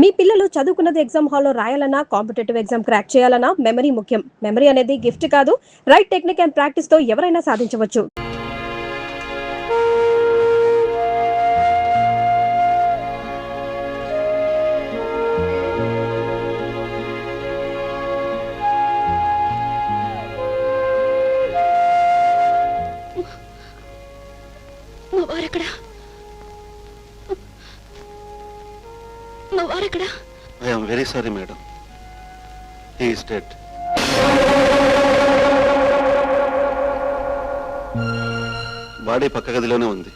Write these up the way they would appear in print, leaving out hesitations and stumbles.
మీ పిల్లలు చదువుకున్నది ఎగ్జామ్ హాల్లో రాయాలన్నా కాంపిటేటివ్ ఎగ్జామ్ క్రాక్ చేయాలన్నా మెమరీ ముఖ్యం. మెమరీ అనేది గిఫ్ట్ కాదు, రైట్ టెక్నిక్ అండ్ ప్రాక్టీస్ తో ఎవరైనా సాధించవచ్చు. I am very sorry, madam. He is dead. Body పక్క గదిలోనే ఉంది.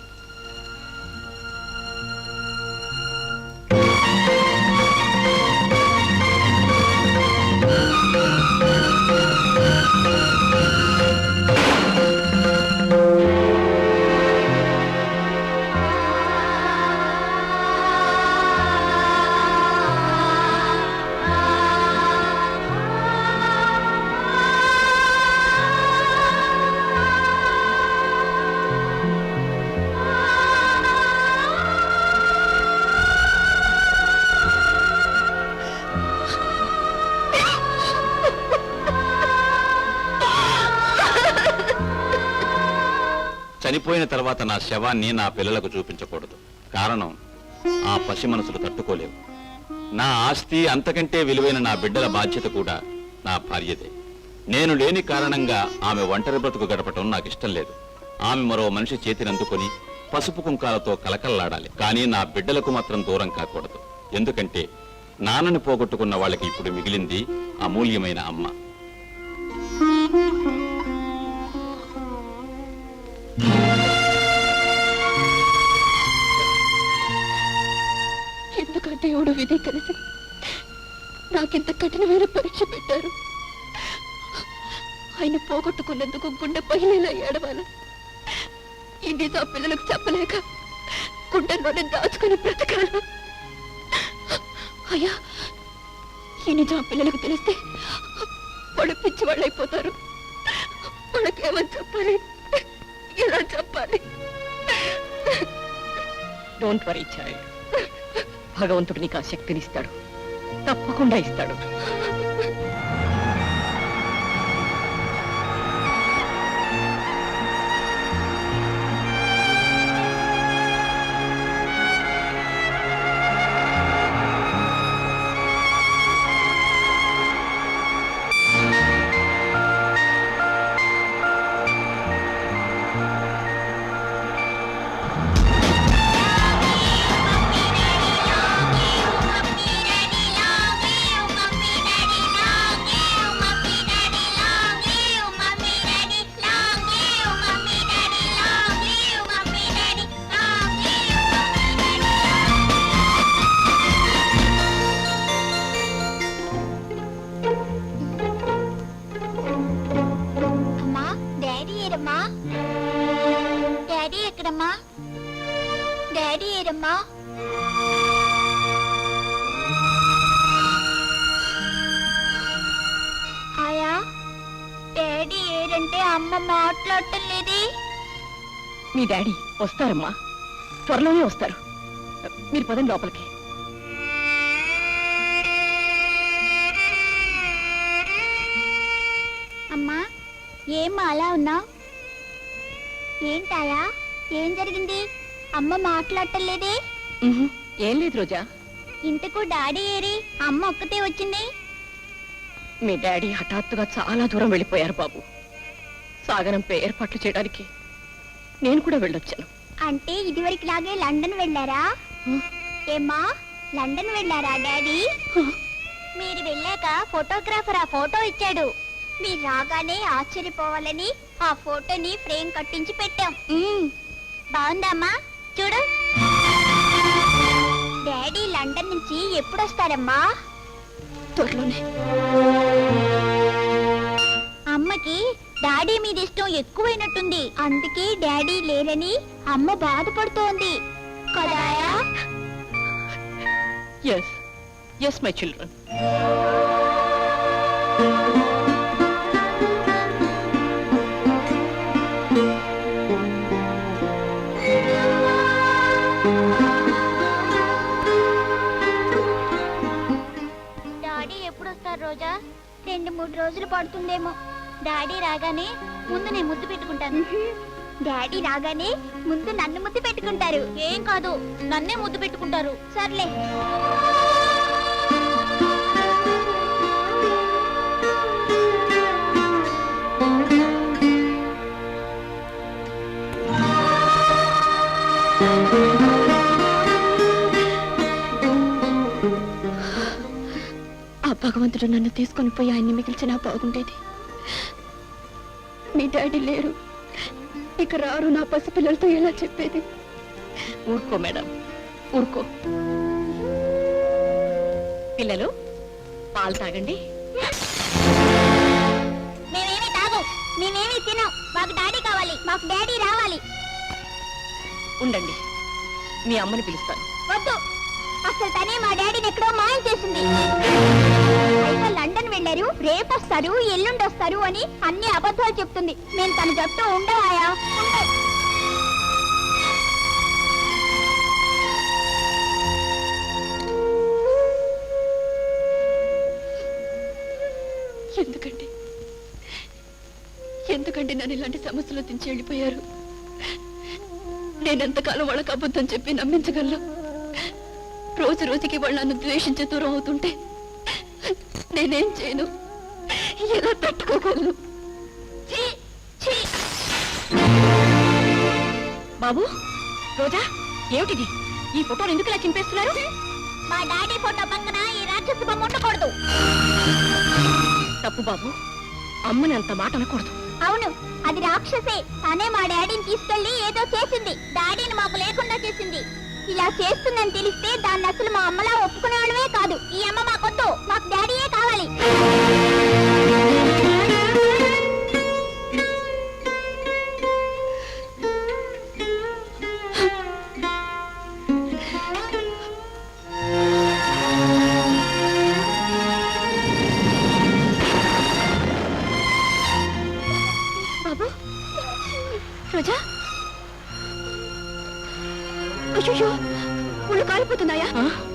చనిపోయిన తర్వాత నా శవాన్ని నా పిల్లలకు చూపించకూడదు. కారణం, ఆ పసి మనసులు తట్టుకోలేవు. నా ఆస్తి, అంతకంటే విలువైన నా బిడ్డల బాధ్యత కూడా నా భార్యదే. నేను లేని కారణంగా ఆమె ఒంటరి బ్రతుకు గడపటం నాకు ఇష్టం లేదు. ఆమె మరో మనిషి చేతినందుకొని పసుపు కుంకాలతో కలకల్లాడాలి. కానీ నా బిడ్డలకు మాత్రం దూరం కాకూడదు. ఎందుకంటే నాన్నని పోగొట్టుకున్న వాళ్ళకి ఇప్పుడు మిగిలింది అమూల్యమైన అమ్మ. ఎందుకంటే దేవుడు విధి కలిసి నాకింత కఠినమైన పరీక్ష పెట్టారు. ఆయన పోగొట్టుకున్నందుకు గుండె పగిలేలా ఏడవాలి. ఈ నిజం పిల్లలకు చెప్పలేక గుండెల్లోనే దాచుకుని బ్రతకాలి. అయ్యా, ఈ నిజం పిల్లలకు తెలిస్తే వాళ్ళు పిచ్చి వాళ్ళు అయిపోతారు. వాళ్ళకేమని చెప్పాలి, ఎలా చెప్పాలి? డోంట్ వరీ చైల్డ్, భగవంతుడు నీకు ఆ శక్తిని ఇస్తాడు, తప్పకుండా ఇస్తాడు. డాడీ ఎక్కడమ్మా? డాడీ ఏరమ్మా? ఆయా, డాడీ ఏరంటే అమ్మ మాట్లాడటం లేదే. మీ డాడీ వస్తారమ్మా, త్వరలోనే వస్తారు. మీరు పదండి లోపలికి. అమ్మా, ఏం అలా ఉన్నావు? ఏంటాయా, ఏం జరిగింది? అమ్మ మాట్లాడటం లేదే. ఏం లేదు రోజా. ఇంతకు డాడీ ఏరి? అమ్మ ఒక్కతే వచ్చింది. మీ డాడీ హఠాత్తుగా చాలా దూరం వెళ్ళిపోయారు బాబు. సాగనంపై ఏర్పాట్లు చేయడానికి నేను కూడా వెళ్ళొచ్చాను. అంటే ఇదివరకు లాగే లండన్ వెళ్ళారా? ఏమ్మా, లండన్ వెళ్ళారా డాడీ? మీరు వెళ్ళాక ఫోటోగ్రాఫర్ ఆ ఫోటో ఇచ్చాడు. మీరు రాగానే ఆశ్చర్యపోవాలని ఆ ఫోటోని ఫ్రేమ్ కట్టించి పెట్టాం. బాగుందమ్మా, చూడు. డాడీ లండన్ నుంచి ఎప్పుడు వస్తారమ్మా? త్వరలోనే. అమ్మకి డాడీ మీద ఇష్టం ఎక్కువైనట్టుంది. అందుకే డాడీ లేరని అమ్మ బాధపడుతోంది కదాయా? Yes, yes, my children. వస్తారు రోజా? 2-3 రోజులు పడుతుందేమో. డాడీ రాగానే ముందు నేను ముద్దు పెట్టుకుంటాను. డాడీ రాగానే ముందు నన్ను ముద్దు పెట్టుకుంటారు. ఏం కాదు, నన్నే ముద్దు పెట్టుకుంటారు. సర్లే. ఆ భగవంతుడు నన్ను తీసుకొని పోయి ఆయన్ని మిగిల్చినా బాగుండేది. మీ డాడీ లేరు, ఇక రారు. నా పసిపిల్లలతో ఎలా చెప్పేది? ఊరుకో మేడం, ఊరుకో. పిల్లలు పాలు తాగండి. మేమేమి తాగు, మేమేమి తినం. మాకు డాడీ కావాలి, మాకు డాడీ రావాలి. ఉండండి, మీ అమ్మని పిలుస్తాను. వద్దు, అసలు తనే మా డాడీని ఎక్కడో మాయం చేసింది. పైగా లండన్ వెళ్ళారు, రేపు వస్తారు, ఎల్లుండి వస్తారు అని అన్ని అబద్ధాలు చెప్తుంది. నేను తన జట్టు ఉండవాయా? ఎందుకండి ఎందుకండి నన్ను ఇలాంటి సమస్యలు తెచ్చి వెళ్ళిపోయారు? నేనెంతకాలం వాళ్ళకి అబద్ధం చెప్పి నమ్మించగలను? రోజు రోజుకి వాళ్ళు నన్ను ద్వేషించే దూరం అవుతుంటే నేనేం చేయను? ఎలా తట్టుకోగలను? బాబు, రోజా, ఏమిటిది? ఈ ఫోటోలు ఎందుకు ఇలా చింపేస్తున్నారు? మా డాడీ ఫోటో పక్కన ఈ రాక్షసి బొమ్మ ఉండకూడదు. తప్పు బాబు, అమ్మని అంత మాట అనకూడదు. అవును, అది రాక్షసే. తనే మా డాడీని తీసుకెళ్లి ఏదో చేసింది. డాడీని మాకు లేకుండా చేసింది. ఇలా చేస్తుందని తెలిస్తే దాన్ని అసలు మా అమ్మలా ఒప్పుకునే వాళ్ళమే కాదు. ఈ అమ్మ మాకొద్దు, మాకు డాడీయే కావాలి. బాబు, రోజా, అయ్యో, ఒళ్ళు కాలిపోతున్నాయా?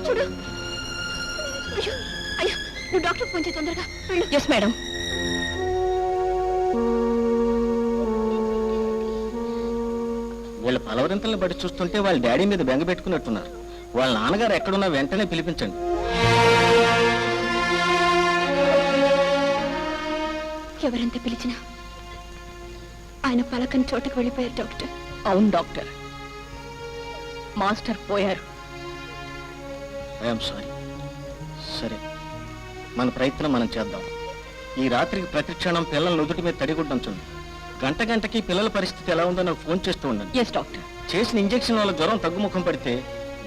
చూడు. అయ్యో, అయ్యో, నువ్వు డాక్టర్ ఫోన్ చేయి తొందరగా. Yes madam. వీళ్ళ పలవరింతలను బట్టి చూస్తుంటే వాళ్ళ డాడీ మీద బెంగ పెట్టుకున్నట్టున్నారు. వాళ్ళ నాన్నగారు ఎక్కడున్నా వెంటనే పిలిపించండి. ఎవరెంత పిలిచినా ఆయన పలకని చోటకు వెళ్ళిపోయారు డాక్టర్. అవును డాక్టర్, మాస్టర్ పోయారు. I'm sorry. సరే, మన ప్రయత్నం మనం చేద్దాం. ఈ రాత్రికి ప్రతి క్షణం పిల్లల నుదుటి మీద తడిగుడ్డంచుంది. గంట గంటకి పిల్లల పరిస్థితి ఎలా ఉందో నాకు ఫోన్ చేస్తూ ఉండండి. Yes doctor. చేసిన ఇంజెక్షన్ వల్ల జ్వరం తగ్గుముఖం పడితే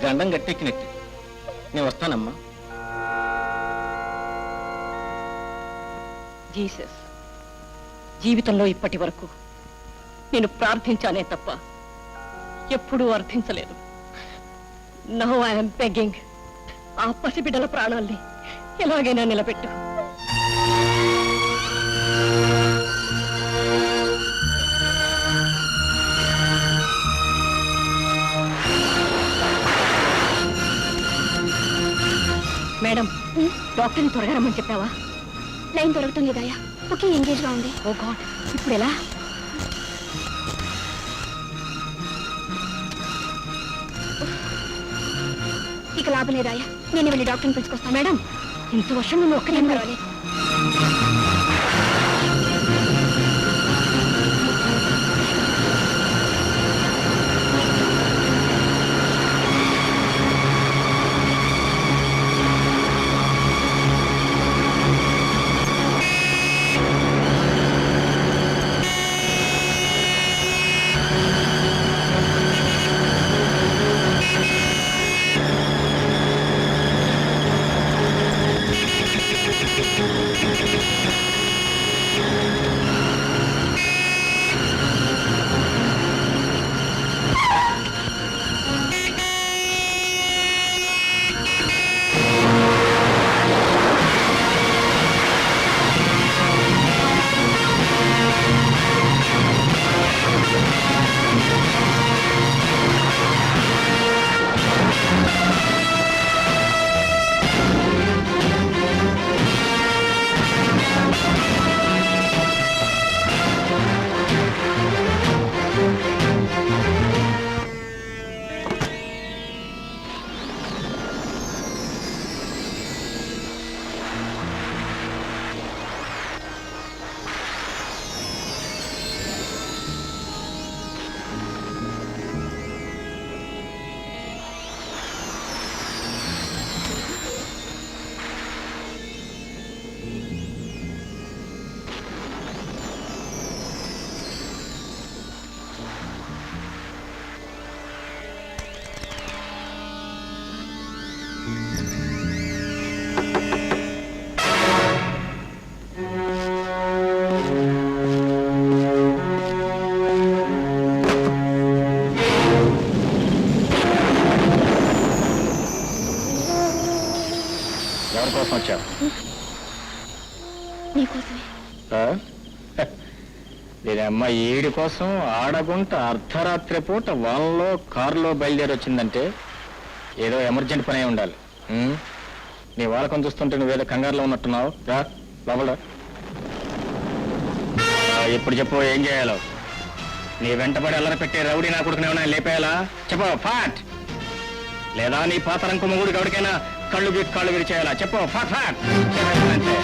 గండం గట్టెక్కినట్టు. నేను వస్తానమ్మా. జీసస్, జీవితంలో ఇప్పటి వరకు నేను ప్రార్థించానే తప్ప ఎప్పుడూ అర్థించలేదు. నౌ ఐఎమ్ బెగ్గింగ్, ఆ పసిబిడ్డల ప్రాణాల్ని ఎలాగైనా నిలబెట్టు. మేడం, డాక్టర్ని త్వరగా రమ్మని చెప్పావా? లైన్ దొరకటం లేదాయా? ఓకే, ఎంగేజ్ గా ఉంది. ఓ గాడ్, ఇప్పుడు ఎలా? ఇక లాభం లేదాయా? నేను వెళ్ళి డాక్టర్ని పిలుచుకొస్తాను. మేడం, ఇంత వర్షం నువ్వు ఒక్కనే పర్వాలేదు. Thank you. ఎవరి కోసం వచ్చావు? నీకోసమే. దీనమ్మ ఈడి కోసం ఆడగుంట అర్ధరాత్రి పూట వాళ్ళలో కారులో బయలుదేరి వచ్చిందంటే ఏదో ఎమర్జెంట్ పనే ఉండాలి. నీ వాళ్ళకం చూస్తుంటే నువ్వేదో కంగారులో ఉన్నట్టున్నావు. రా లోపల. ఇప్పుడు చెప్పు, ఏం చేయాలో? నీ వెంటబడి అల్లరి పెట్టే రౌడీ నా కొడుకునే ఉన్నా లేపేయాలా? చెప్పు ఫాట్. లేదా నీ పాతరం కుమ్మగుడికి ఎవరికైనా కాళ్ళు విరిచేయాలా? చెప్పు ఫాట్ ఫాట్. అంటే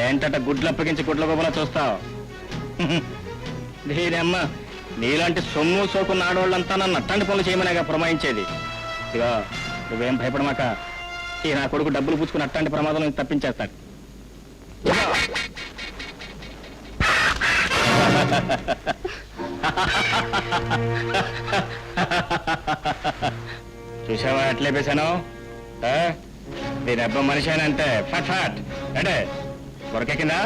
ఏంటట గుడ్లు అప్పగించి గుడ్ల గొప్పలా చూస్తావు? దీనమ్మ నీలాంటి సొమ్ము సోకున్న ఆడవాళ్ళంతా నన్ను అట్టండి పనులు చేయమనేగా ప్రమాయించేది. ఇదిగో నువ్వేం భయపడమాక, ఈ నా కొడుకు డబ్బులు పుచ్చుకుని అట్టండి ప్రమాదం నుంచి తప్పించేస్తాడు. చూసావా ఎట్లే పేశాను? దీని అబ్బా మనిషి అయినా అంటే ఫట్ ఫట్ అంటే వరకెక్కిందా?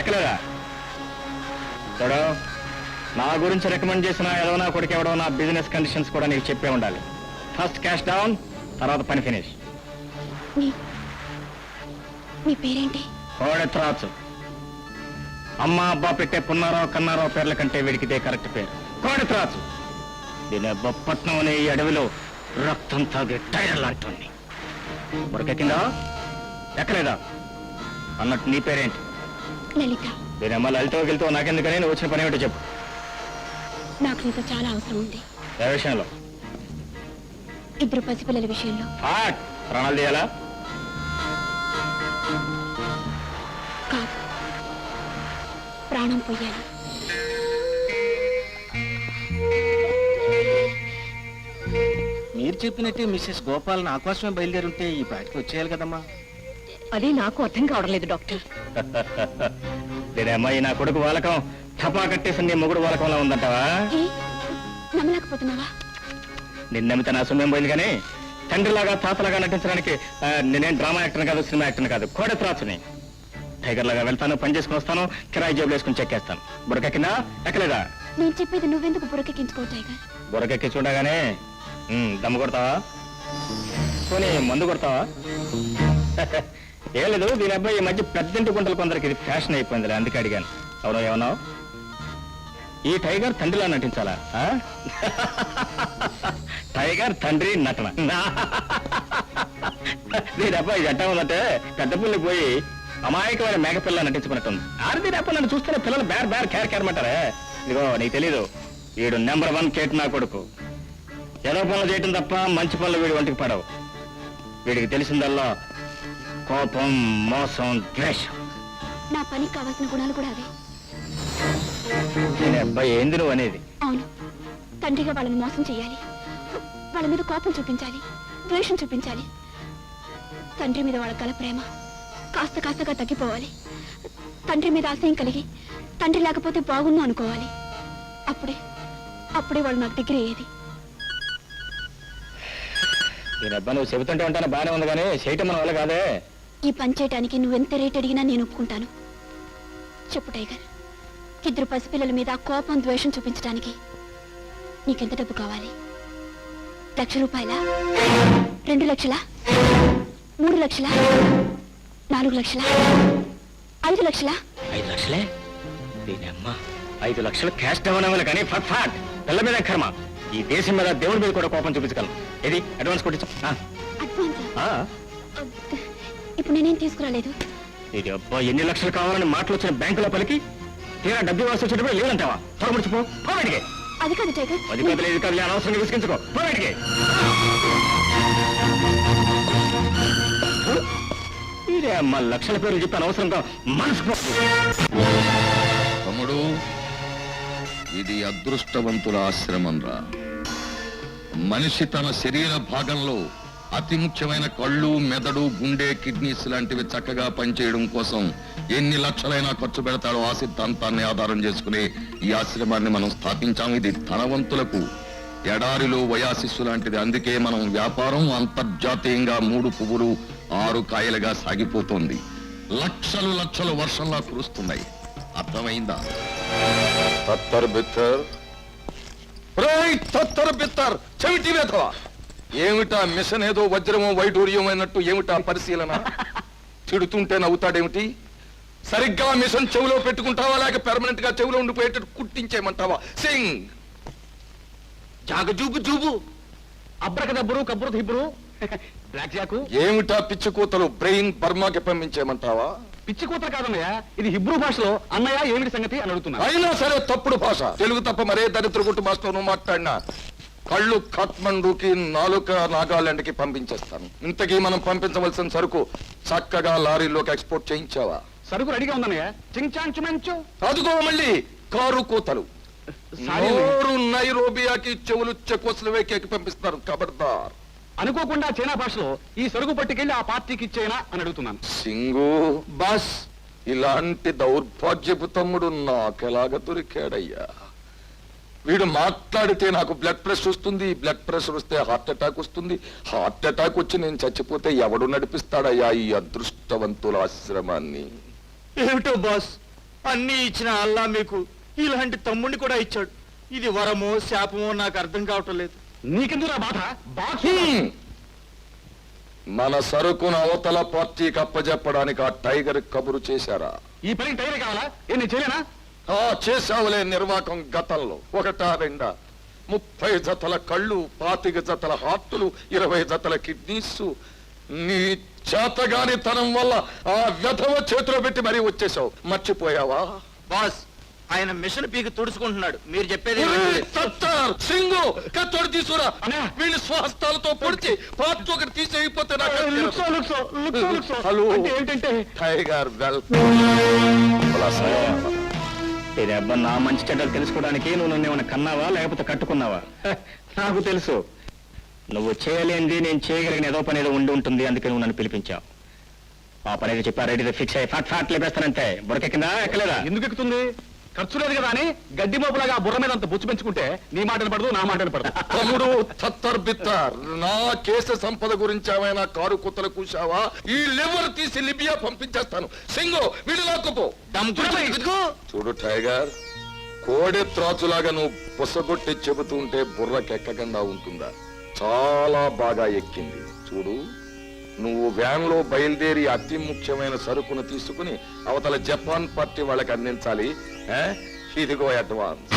ఎక్కలేదా? చూడు, నా గురించి రికమెండ్ చేసిన ఏదో నా కొడుకు ఎవడో నా బిజినెస్ కండిషన్స్ కూడా నీకు చెప్పే ఉండాలి. ఫస్ట్ క్యాష్ డౌన్, తర్వాత పని ఫినిష్. మీ పేరేంటి? కోడెత్రాచు. అమ్మ అబ్బా పెట్టే పున్నారావు కన్నారావు పేర్ల కంటే వీడికిదే కరెక్ట్ పేరు, కోడెత్రాచు. దీని బొప్పట్నం అనే ఈ అడవిలో రక్తం తాగే టైర్ లాంటి బురకెక్కిందా? ఎక్కలేదా? అన్నట్టు నీ పేరేంటి? లలిత. దీనమ్మ లలితో వెళ్తూ నాకెందుకని నువ్వు వచ్చిన పని ఏమిటో చెప్పు. నాకు నీతో చాలా అవసరం ఉంది. ఏ విషయంలో? 2 పసిపిల్లల విషయంలో. ప్రాణాలు తీయాలా? కాదు, ప్రాణం పోయాలి. మీరు చెప్పినట్టే మిస్సెస్ గోపాల్ నా కోసమే బయలుదేరుంటే ఈ పాటికి వచ్చేయాలి కదమ్మా. అది నాకు అర్థం కావడం లేదు డాక్టర్. దీనమ్మాయి నా కొడుకు వాలకం టపా కట్టేసి నీ మొగుడు వాలకంలా ఉందంటావా? నమ్మలేకపోతున్నావా? నిన్నమిత నా సొమ్మేం పోయింది కానీ తండ్రిలాగా తాతలాగా నటించడానికి నేనేం డ్రామా యాక్టర్ కాదు, సినిమా యాక్టర్ కాదు, కోడెత్రాచుని. టైగర్ లాగా వెళ్తాను, పని చేసుకుని వస్తాను, కిరాయి జేబులు వేసుకుని చెక్కేస్తాను. బురకెక్కిందా? ఎక్కలేదా? నేను చెప్పేది నువ్వెందుకు బుర్రకెక్కించుకో టైగర్. బురకెక్కి చూడగానే దమ్ము కొడతావా? పోనీ మందు కొడతావా? ఏం లేదు, దీని అబ్బాయి ఈ మధ్య పెద్దంటి గుంటలు కొందరికి ఇది ఫ్యాషన్ అయిపోయిందిలే, అందుకే అడిగాను. అవును, ఏమన్నావు? ఈ టైగర్ తండ్రిలా నటించాలా? టైగర్ తండ్రి నటన. దీని అబ్బాయి ఎట్టా ఉందంటే పెద్ద పుల్లికి పోయి అమాయకమైన మేకపిల్ల నటించుకున్నట్టుంది. దీని అబ్బాయి నన్ను చూస్తేనే పిల్లలు బేర్ బేర్ కేరమంటారే. ఇదిగో నీకు తెలీదు, వీడు నెంబర్ 1 కేట్ నా కొడుకు. ఏదో పనులు చేయటం తప్ప మంచి పనులు వీడి వంటికి పడవు. వీడికి తెలిసిందల్లా కోపం, మోసం, ద్వేషం. నా పనికి కావాల్సిన గుణాలు కూడా అవే. దీని అబ్బాయి ఏంది నువ్వు అనేది? అవును, తండ్రిగా వాళ్ళని మోసం చేయాలి, వాళ్ళ మీద కోపం చూపించాలి, ద్వేషం చూపించాలి. తండ్రి మీద వాళ్ళ గల ప్రేమ కాస్త కాస్తగా తగ్గిపోవాలి. తండ్రి మీద ఆశయం కలిగి తండ్రి లేకపోతే బాగుండు అనుకోవాలి. అప్పుడే వాళ్ళు నాకు దగ్గర అయ్యేది. దీని అబ్బాయి నువ్వు చెబుతుంటే ఉంటాను బాగానే ఉంది కానీ చేయటం మన వల్ల కాదే. ఈ పని చేయటానికి నువ్వెంత రేట్ అడిగినా నేను ఒప్పుకుంటాను. చెప్పు టైగర్, 2 పసిపిల్లల మీద కోపం, ద్వేషం చూపించడానికి నీకెంత డబ్బు కావాలి? 1,00,000 రూపాయలా? 2 లక్షలా? 3 లక్షలా? 4 లక్షలా? 5 లక్షలా? 5 లక్షలే? దీని అమ్మ 5 లక్షలు క్యాష్ డౌన్ అవ్వాలి కానీ ఫట్ ఫట్ పిల్ల మీద కర్మ. ఈ దేశం మీద దేవుడి మీద కూడా కోపం చూపించగలను. ఏది అడ్వాన్స్ కొట్టించు. అడ్వాన్సా? ఇప్పుడు నేనేం తీసుకురాలేదు. ఇది అబ్బా ఎన్ని లక్షలు కావాలని మాటలు వచ్చిన బ్యాంకులో పలికి తీరా డబ్బు వాసి వచ్చేటప్పుడు లేదంటావా? త్వర ముడిచిపో, పో బయటికి. అది కాదు టైగర్. అది కదలే, ఇది కదలే, అనవసరంగా విసిగించుకో, పో బయటికి. ఇదే అమ్మ లక్షల పేర్లు చెప్పి అనవసరంగా మనసు. తమ్ముడు, ఇది అదృష్టవంతుల ఆశ్రమం రా. మనిషి తన శరీర భాగంలో అతి ముఖ్యమైన కళ్ళు, మెదడు, గుండె, కిడ్నీస్ లాంటివి చక్కగా పనిచేయడం కోసం ఎన్ని లక్షలైనా ఖర్చు పెడతాడో ఆ సిద్ధాంతాన్ని ఆధారం చేసుకుని ఈ ఆశ్రమాన్ని మనం స్థాపించాము. ఇది ధనవంతులకు ఎడారిలో వయాశిస్సు లాంటిది. అందుకే మనం వ్యాపారం అంతర్జాతీయంగా 3 పువ్వులు 6 కాయలుగా సాగిపోతోంది. లక్షలు లక్షలు వర్షంలా కురుస్తున్నాయి. అర్థమైందా? తత్తర్ బిత్తర్ చెవిటి వేధవా, ఏమిటా మిషన్ ఏదో వజ్రమో వైడూర్యం అయినట్టు ఏమిటా పరిశీలన? తిడుతుంటే నవ్వుతాడేమిటి? సరిగ్గా మిషన్ చెవిలో పెట్టుకుంటావా లేక పెర్మనెంట్ గా చెవిలో ఉండిపోయేటట్టు కుట్టించేయమంటావా? సింగ్. జాగజూబు జూబు, అబ్రకదబ్బరు కబ్బరు దిబ్బరు, బ్లాక్ జాకు. ఏమిటా పిచ్చి కూతలు? బ్రెయిన్ బర్మాకి పంపించేయమంటావా? పిచ్చి కూతురు కాదన్నయ్య, ఇది హిబ్రూ భాషలో అన్నయ్య ఏమిటి సంగతి అని అడుగుతున్నా. అయినా సరే తప్పుడు భాష. తెలుగు తప్ప మరే దరిద్ర గుట్టు భాషలో నువ్వు మాట్లాడినా కళ్ళు ఖాట్మండుకి, నాలుక నాగాలాండ్కి పంపించేస్తాను. ఇంతకీ మనం పంపించవలసిన సరుకు చక్కగా లారీలోకి ఎక్స్పోర్ట్ చేయించావా? సరుకు రెడీగా ఉందన్నయ్య. చించాంచు మంచు. అదుగో మళ్ళీ కారు కూతలు. నోరు నైరోబియాకి, చెవులు చెకోస్లవేకి పంపిస్తారు. ఖబర్దార్. అనుకోకుండా చైనా భాషలో ఈ సరుకు పట్టుకెళ్లి ఆ పార్టీకి ఇచ్చేనా అని అడుగుతున్నాను. సింగు బస్. ఇలాంటి దౌర్భాగ్యపు తమ్ముడు నాకెలాగ దొరికాడయ్యా? వీడు మాట్లాడితే నాకు బ్లడ్ ప్రెషర్ వస్తుంది, బ్లడ్ ప్రెషర్ వస్తే హార్ట్ అటాక్ వస్తుంది, హార్ట్ అటాక్ వచ్చి నేను చచ్చిపోతే ఎవడు నడిపిస్తాడయ్యా ఈ అదృష్టవంతుల ఆశ్రమాన్ని? ఏమిటో బాస్, అన్ని ఇచ్చిన అల్లా మీకు ఇలాంటి తమ్ముడిని కూడా ఇచ్చాడు. ఇది వరమో శాపమో నాకు అర్థం కావటం లేదు. నీకెందుకు బాధ? హ్మ్. మన సరుకును అవతల పార్టీకి అప్పజెప్పడానికి ఆ టైగర్ కబురు చేశారా? ఈ పనికి టైరే కావాలా? ఏ నేను చేయలేనా? చేసావులే నిర్వాకం. గతంలో ఒకటా రెండా 30 జతల కళ్ళు, 25 జతల హార్టులు, 20 జతల కిడ్నీస్. నీ చేతగాని తనం వల్ల ఆ వ్యధవ చేతిలో పెట్టి మరీ వచ్చేసావు. మర్చిపోయావా? బాస్, ఆయన మిషన్ పీకి తుడుచుకుంటున్నాడు. మీరు చెప్పేది సింగు కత్తోడు తీసుకురా. అన్నయ్య. వీళ్ళు స్వహస్తాలతో పొడిచి పార్ట్ ఒకటి తీసేయిపోతే నాకు లుక్సో, లుక్సో, లుక్సో, లుక్సో. హలో. అంటే ఏంటంటే టైగర్ ఇది అబ్బా, నా మంచి చెడ్డలు తెలుసుకోవడానికి నువ్వు నన్ను ఏమైనా కన్నావా లేకపోతే కట్టుకున్నావా? నాకు తెలుసు నువ్వు చేయలేనిది నేను చేయగలిగిన ఏదో పని ఏదో ఉండి ఉంటుంది. అందుకే నువ్వు నన్ను పిలిపించావు. ఆ పని ఏదో చెప్పా, రెడీ ఫిక్స్ అయ్యి ఫాట్ లేపేస్తానంతే. బుర్రకెక్కిందా? ఎక్కలేదా? ఎందుకు ఎక్కుతుంది? ఖర్చు లేదు కదా అని గడ్డి మోపులాగా బుర్ర మీద అంత బొచ్చు పెంచుకుంటే నీ మాటలు పడదు, నా మాటలు పడదు. తమ్ముడు తత్తర్ బిత్తర్, నా కేసు సంపద గురించి ఏమైనా కారు కుత్తలు కూసావా? ఈ లివర్ తీసి లిబియా పంపించేస్తాను. సింగు వీడు లాక్కుపో. చూడు టైగర్, కోడె త్రాచులాగా నువ్వు పొసగొట్టి చెబుతుంటే బుర్రకెక్కకుండా ఉంటుందా? చాలా బాగా ఎక్కింది. చూడు, నువ్వు వ్యాన్ లో బయలుదేరి అతి ముఖ్యమైన సరుకును తీసుకుని అవతల జపాన్ పార్టీ వాళ్ళకి అందించాలి. ఇదిగో advance.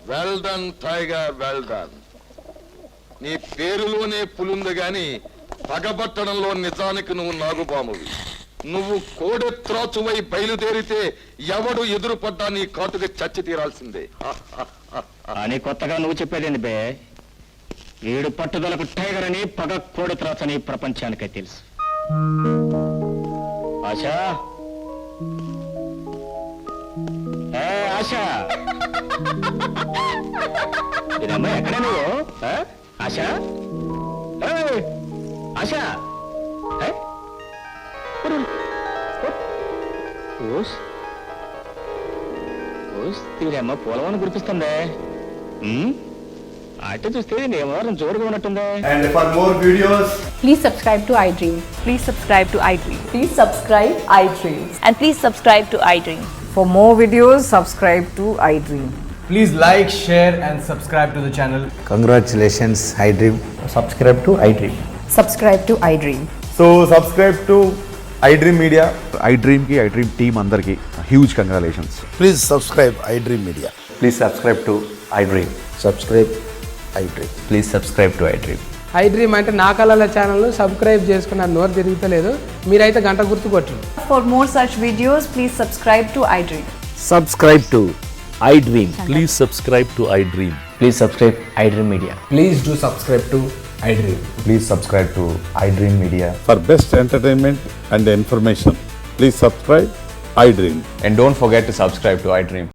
Well done tiger, well done. నీ పేరులోనే పులుంది గాని పగబట్టడంలో నిజానికి నువ్వు నాగుపామువి. నువ్వు కోడెత్రాచువై బయలుదేరితే ఎవడు ఎదురుపడ్డా నీ కాటుకి చచ్చి తీరాల్సిందే. అని కొత్తగా నువ్వు చెప్పేదేంటి బే? ఏడు పట్టుదలకు టైగర్ అని పగ కోడి త్రాచని ప్రపంచానికే తెలుసు. ఆశా, ఏ ఆశా, ఇదమ్మా ఎక్కడ నువ్వు? ఆ? ఆశా, ఏయ్, ఆశా, ఏ? ఓస్ ఓస్ తీరమ్మ పొలవని గుర్తిస్తుందే. అటు చూస్తే నేమో జోరుగా ఉన్నట్టుందే. And for more videos, Please subscribe to iDream. Please subscribe to iDream. Please subscribe iDream. And please subscribe to iDream. For more videos, subscribe to iDream. please like, share and subscribe to the channel. Congratulations, iDream. Subscribe to iDream. Subscribe to iDream. So subscribe to iDream Media. iDream ki iDream team andarki huge congratulations. Please subscribe iDream Media. Please subscribe to iDream. Subscribe iDream. Please subscribe to iDream. iDream అంటే నా కళల channel subscribe చేసుకున్న నోరు తిరుగుతలేదు. మీరైతే గంట గుర్తు కొట్టండి. For more such videos, please subscribe to iDream. Subscribe to iDream. Please subscribe to iDream. Please subscribe iDream Media. Please do subscribe to iDream. Please subscribe to iDream Media. For best entertainment and information, please subscribe iDream. And don't forget to subscribe to iDream.